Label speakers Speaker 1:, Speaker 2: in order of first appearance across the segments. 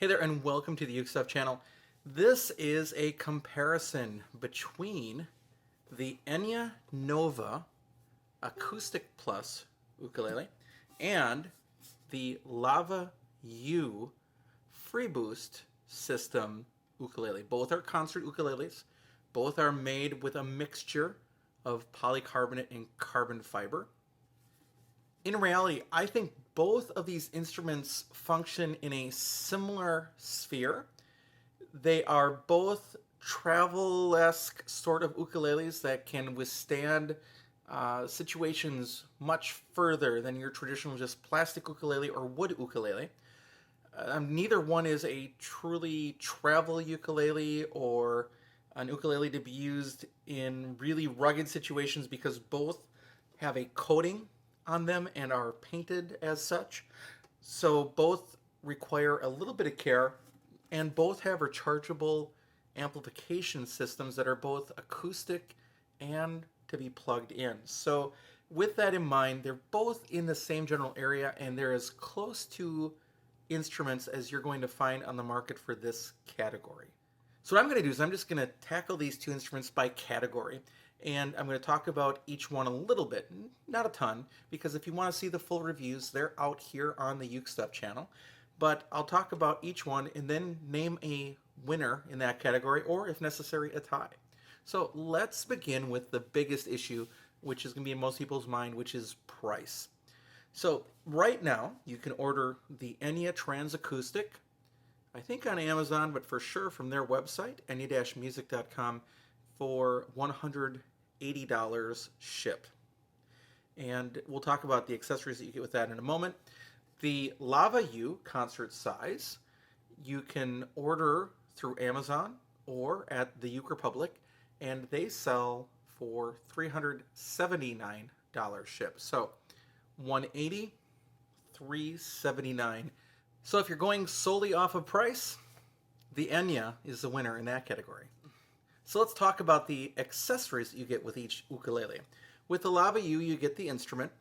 Speaker 1: Hey there, and welcome to the UkeStuff channel. This is a comparison between the Enya Nova Acoustic Plus ukulele and the Lava U Freeboost system ukulele. Both are concert ukuleles. Both are made with a mixture of polycarbonate and carbon fiber. In reality, I think both of these instruments function in a similar sphere. They are both travel-esque sort of ukuleles that can withstand situations much further than your traditional just plastic ukulele or wood ukulele. Neither one is a truly travel ukulele or an ukulele to be used in really rugged situations because both have a coating on them and are painted as such. So both require a little bit of care, and both have rechargeable amplification systems that are both acoustic and to be plugged in. So with that in mind, they're both in the same general area, and they're as close to instruments as you're going to find on the market for this category. So what I'm going to do is I'm just going to tackle these two instruments by category, and I'm going to talk about each one a little bit, not a ton, because if you want to see the full reviews, they're out here on the UkeStuff channel. But I'll talk about each one and then name a winner in that category, or if necessary, a tie. So let's begin with the biggest issue, which is going to be in most people's mind, which is price. So right now, you can order the Enya Trans Acoustic, I think on Amazon, but for sure from their website, enya-music.com, for $180 shipped. And we'll talk about the accessories that you get with that in a moment. The Lava U concert size, you can order through Amazon or at the Uke Republic, and they sell for $379 shipped. So $180, $379. So if you're going solely off of price, the Enya is the winner in that category. So let's talk about the accessories that you get with each ukulele. With the Lava U, you get the instrument,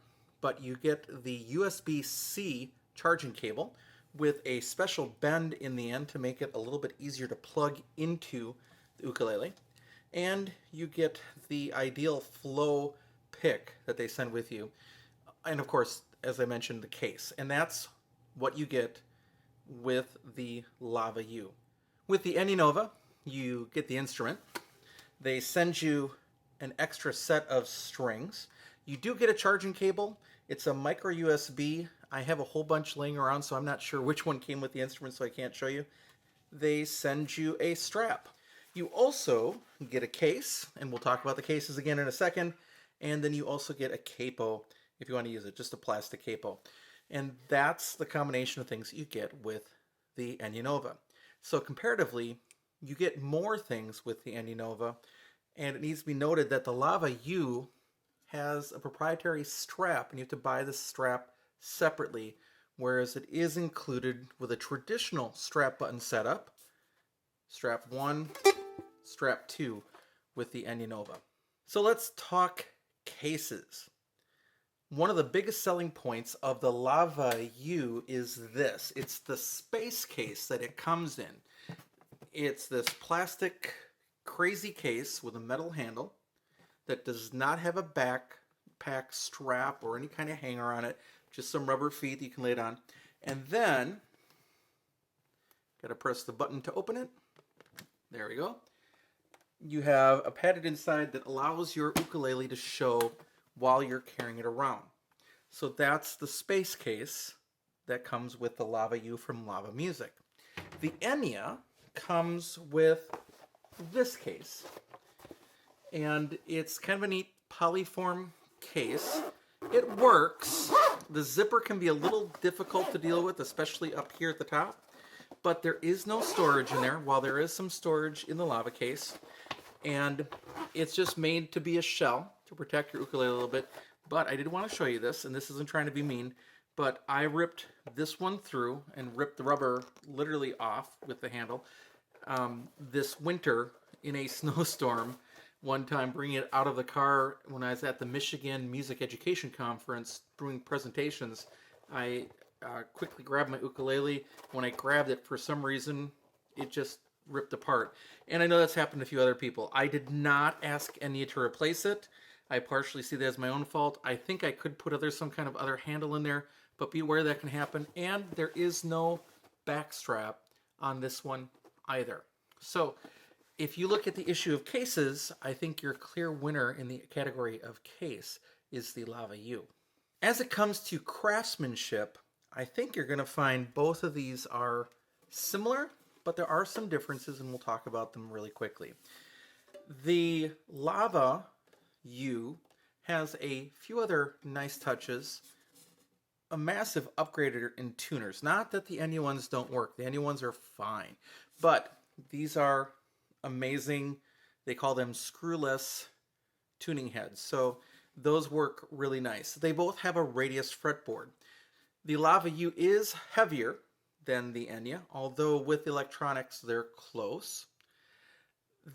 Speaker 1: but you get the USB-C charging cable with a special bend in the end to make it a little bit easier to plug into the ukulele. And you get the ideal flow pick that they send with you. And of course, as I mentioned, the case. And that's what you get with the Lava U. With the Enya Nova, you get the instrument. They send you an extra set of strings. You do get a charging cable. It's a micro USB. I have a whole bunch laying around, so I'm not sure which one came with the instrument, so I can't show you. They send you a strap. You also get a case, and we'll talk about the cases again in a second. And then you also get a capo if you want to use it, just a plastic capo. And that's the combination of things you get with the Enya Nova. So comparatively, you get more things with the Enya Nova, and it needs to be noted that the Lava U has a proprietary strap, and you have to buy the strap separately, whereas it is included with a traditional strap button setup, strap 1, strap 2, with the Enya Nova. So let's talk cases. One of the biggest selling points of the Lava U is this. It's the space case that it comes in. It's this plastic crazy case with a metal handle that does not have a backpack strap or any kind of hanger on it, just some rubber feet that you can lay it on. And then, gotta press the button to open it. There we go. You have a padded inside that allows your ukulele to show while you're carrying it around. So that's the space case that comes with the Lava U from Lava Music. The Enya comes with this case, and it's kind of a neat polyform case. It works. The zipper can be a little difficult to deal with, especially up here at the top, but there is no storage in there, while there is some storage in the Lava case, and it's just made to be a shell to protect your ukulele a little bit. But I did want to show you this, and this isn't trying to be mean, but I ripped this one through and ripped the rubber literally off with the handle this winter in a snowstorm one time, bringing it out of the car when I was at the Michigan Music Education Conference doing presentations. I quickly grabbed my ukulele. When I grabbed it, for some reason, it just ripped apart. And I know that's happened to a few other people. I did not ask Enya to replace it. I partially see that as my own fault. I think I could put some kind of other handle in there, but be aware that can happen. And there is no back strap on this one either. So if you look at the issue of cases, I think your clear winner in the category of case is the Lava U. As it comes to craftsmanship, I think you're going to find both of these are similar, but there are some differences, and we'll talk about them really quickly. The Lava U has a few other nice touches. A massive upgrader in tuners. Not that the Enya ones don't work. The Enya ones are fine. But these are amazing. They call them screwless tuning heads. So those work really nice. They both have a radius fretboard. The Lava U is heavier than the Enya, although with electronics they're close.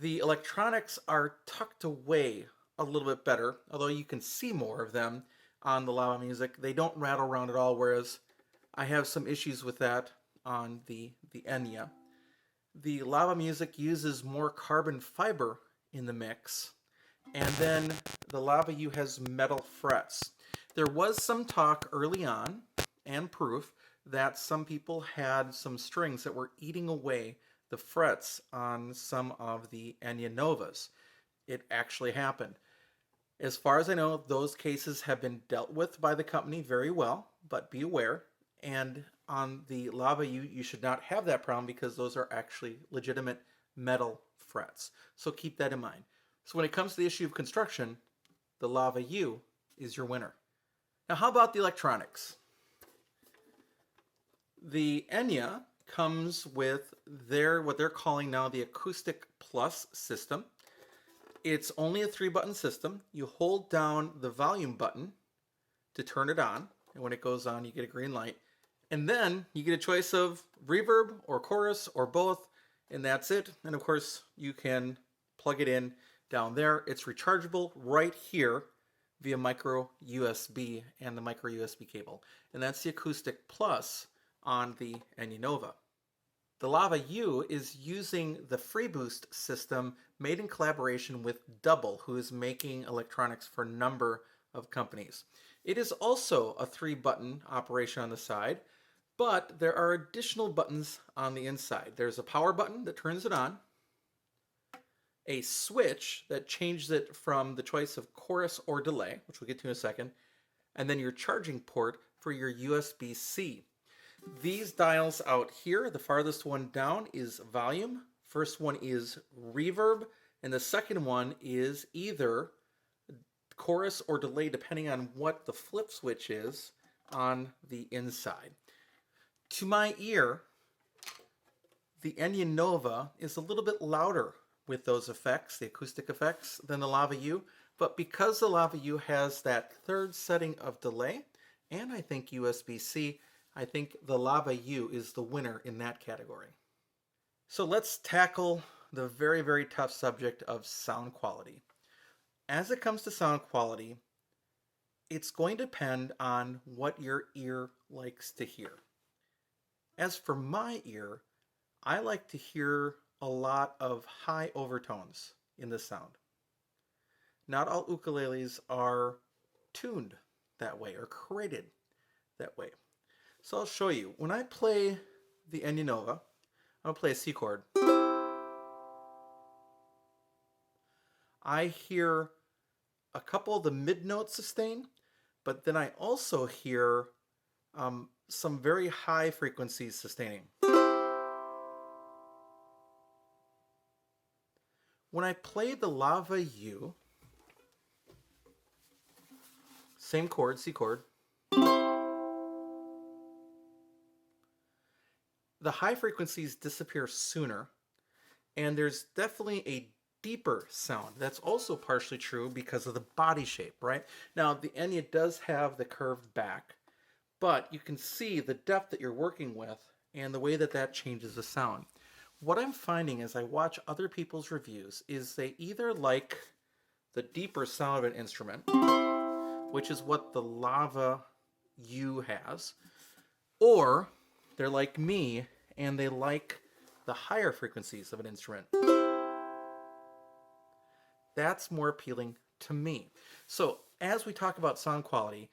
Speaker 1: The electronics are tucked away a little bit better, although you can see more of them on the Lava Music. They don't rattle around at all, whereas I have some issues with that on the Enya. The Lava Music uses more carbon fiber in the mix, and then the Lava U has metal frets. There was some talk early on, and proof, that some people had some strings that were eating away the frets on some of the Enya Novas. It actually happened. As far as I know, those cases have been dealt with by the company very well, but be aware. And on the Lava U, you should not have that problem because those are actually legitimate metal frets. So keep that in mind. So when it comes to the issue of construction, the Lava U is your winner. Now, how about the electronics? The Enya comes with what they're calling now the Acoustic Plus system. It's only a 3-button system. You hold down the volume button to turn it on, and when it goes on, you get a green light. And then you get a choice of reverb or chorus or both, and that's it. And of course, you can plug it in down there. It's rechargeable right here via micro USB and the micro USB cable. And that's the Acoustic Plus on the Enya Nova. The Lava U is using the FreeBoost system made in collaboration with Double, who is making electronics for a number of companies. It is also a 3-button operation on the side, but there are additional buttons on the inside. There's a power button that turns it on, a switch that changes it from the choice of chorus or delay, which we'll get to in a second, and then your charging port for your USB-C. These dials out here, the farthest one down is volume, first one is reverb, and the second one is either chorus or delay depending on what the flip switch is on the inside. To my ear, the Enya Nova is a little bit louder with those effects, the acoustic effects, than the Lava U, but because the Lava U has that third setting of delay, and I think USB-C, I think the Lava U is the winner in that category. So let's tackle the very, very tough subject of sound quality. As it comes to sound quality, it's going to depend on what your ear likes to hear. As for my ear, I like to hear a lot of high overtones in the sound. Not all ukuleles are tuned that way or created that way. So I'll show you. When I play the Enya Nova, I'm going to play a C chord. I hear a couple of the mid notes sustain, but then I also hear some very high frequencies sustaining. When I play the Lava U, same chord, C chord, the high frequencies disappear sooner, and there's definitely a deeper sound. That's also partially true because of the body shape, right? Now, the Enya does have the curved back, but you can see the depth that you're working with and the way that that changes the sound. What I'm finding as I watch other people's reviews is they either like the deeper sound of an instrument, which is what the Lava U has, Or they're like me and they like the higher frequencies of an instrument. That's more appealing to me. So as we talk about sound quality,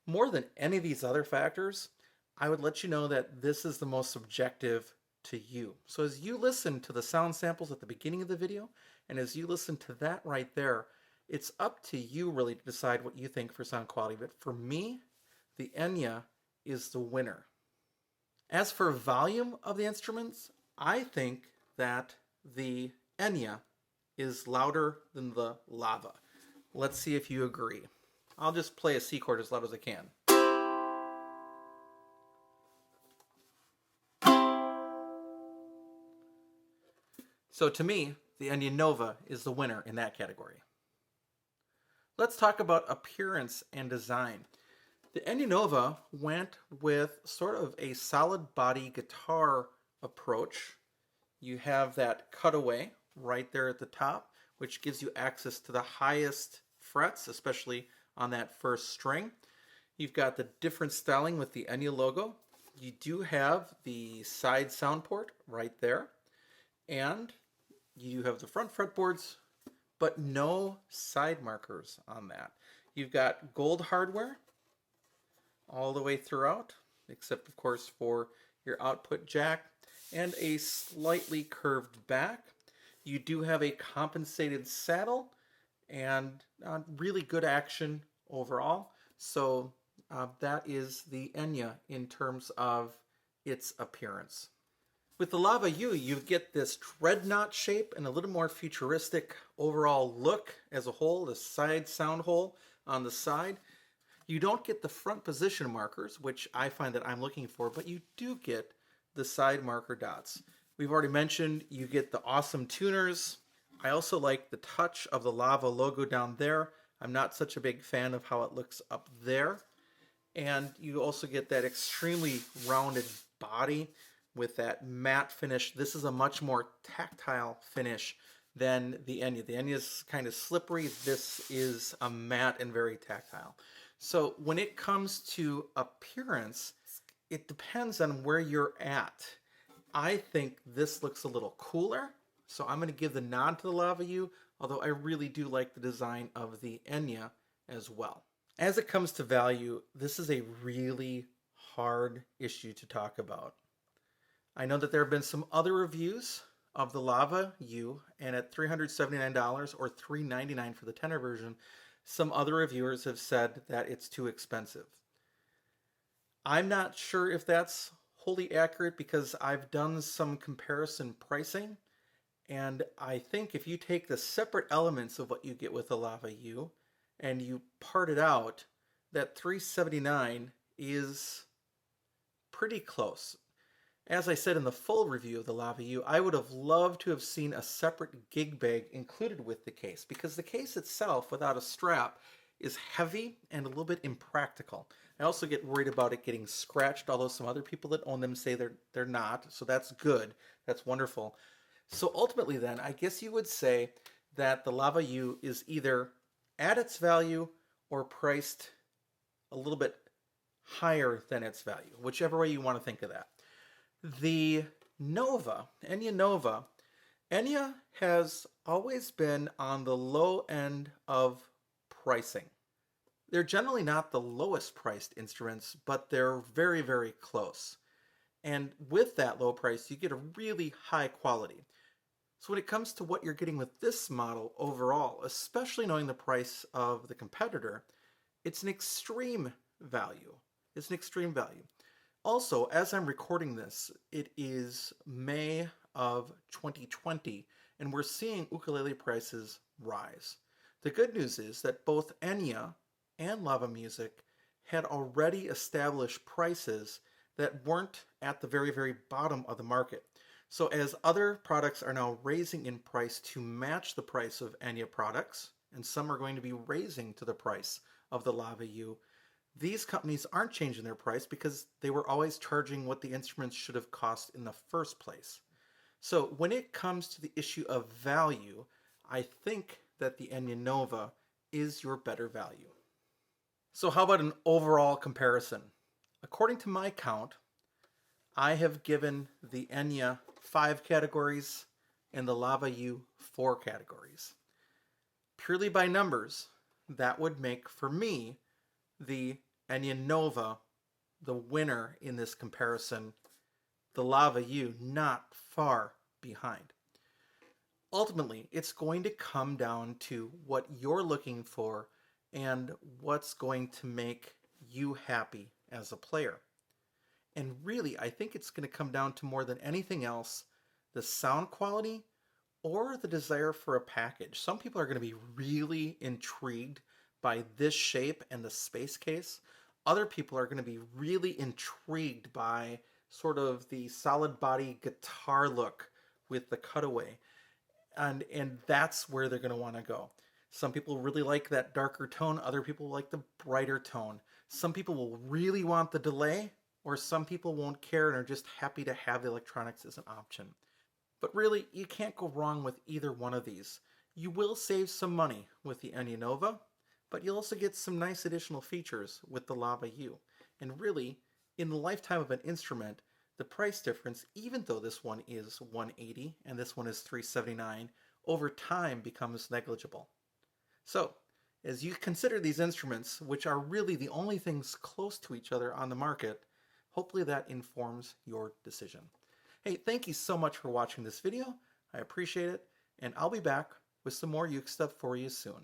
Speaker 1: more than any of these other factors, I would let you know that this is the most subjective to you. So as you listen to the sound samples at the beginning of the video, and as you listen to that right there, it's up to you really to decide what you think for sound quality. But for me, the Enya is the winner. As for volume of the instruments, I think that the Enya is louder than the Lava. Let's see if you agree. I'll just play a C chord as loud as I can. So to me, the Enya Nova is the winner in that category. Let's talk about appearance and design. The Enya Nova went with sort of a solid body guitar approach. You have that cutaway right there at the top, which gives you access to the highest frets, especially on that first string. You've got the different styling with the Enya logo. You do have the side sound port right there. And you have the front fretboards, but no side markers on that. You've got gold hardware all the way throughout, except of course for your output jack, and a slightly curved back. You do have a compensated saddle and really good action overall. So that is the Enya in terms of its appearance. With the Lava U, you get this dreadnought shape and a little more futuristic overall look as a whole, the side sound hole on the side. You don't get the front position markers, which I find that I'm looking for, but you do get the side marker dots. We've already mentioned you get the awesome tuners. I also like the touch of the Lava logo down there. I'm not such a big fan of how it looks up there. And you also get that extremely rounded body with that matte finish. This is a much more tactile finish than the Enya. The Enya is kind of slippery. This is a matte and very tactile. So when it comes to appearance, it depends on where you're at. I think this looks a little cooler, so I'm going to give the nod to the Lava U, although I really do like the design of the Enya as well. As it comes to value, this is a really hard issue to talk about. I know that there have been some other reviews of the Lava U, and at $379 or $399 for the tenor version, some other reviewers have said that it's too expensive. I'm not sure if that's wholly accurate because I've done some comparison pricing, and I think if you take the separate elements of what you get with the Lava U and you part it out, that $379 is pretty close. As I said in the full review of the Lava U, I would have loved to have seen a separate gig bag included with the case because the case itself without a strap is heavy and a little bit impractical. I also get worried about it getting scratched, although some other people that own them say they're not, so that's good. That's wonderful. So ultimately then, I guess you would say that the Lava U is either at its value or priced a little bit higher than its value, whichever way you want to think of that. The Nova, Enya Nova, Enya has always been on the low end of pricing. They're generally not the lowest priced instruments, but they're very, very close. And with that low price, you get a really high quality. So when it comes to what you're getting with this model overall, especially knowing the price of the competitor, it's an extreme value. It's an extreme value. Also, as I'm recording this, it is May of 2020, and we're seeing ukulele prices rise. The good news is that both Enya and Lava Music had already established prices that weren't at the very, very bottom of the market. So as other products are now raising in price to match the price of Enya products, and some are going to be raising to the price of the Lava U, these companies aren't changing their price because they were always charging what the instruments should have cost in the first place. So when it comes to the issue of value, I think that the Enya Nova is your better value. So how about an overall comparison? According to my count, I have given the Enya 5 categories and the Lava U 4 categories. Purely by numbers, that would make for me the Enya Nova the winner in this comparison, the Lava U not far behind. Ultimately, it's going to come down to what you're looking for and what's going to make you happy as a player. And really, I think it's going to come down to more than anything else, the sound quality or the desire for a package. Some people are going to be really intrigued by this shape and the space case. Other people are going to be really intrigued by sort of the solid body guitar look with the cutaway. And that's where they're going to want to go. Some people really like that darker tone. Other people like the brighter tone. Some people will really want the delay, or some people won't care and are just happy to have the electronics as an option. But really, you can't go wrong with either one of these. You will save some money with the Enya Nova, but you'll also get some nice additional features with the Lava U. And really, in the lifetime of an instrument, the price difference, even though this one is $180 and this one is $379, over time becomes negligible. So, as you consider these instruments, which are really the only things close to each other on the market, hopefully that informs your decision. Hey, thank you so much for watching this video. I appreciate it, and I'll be back with some more Uke stuff for you soon.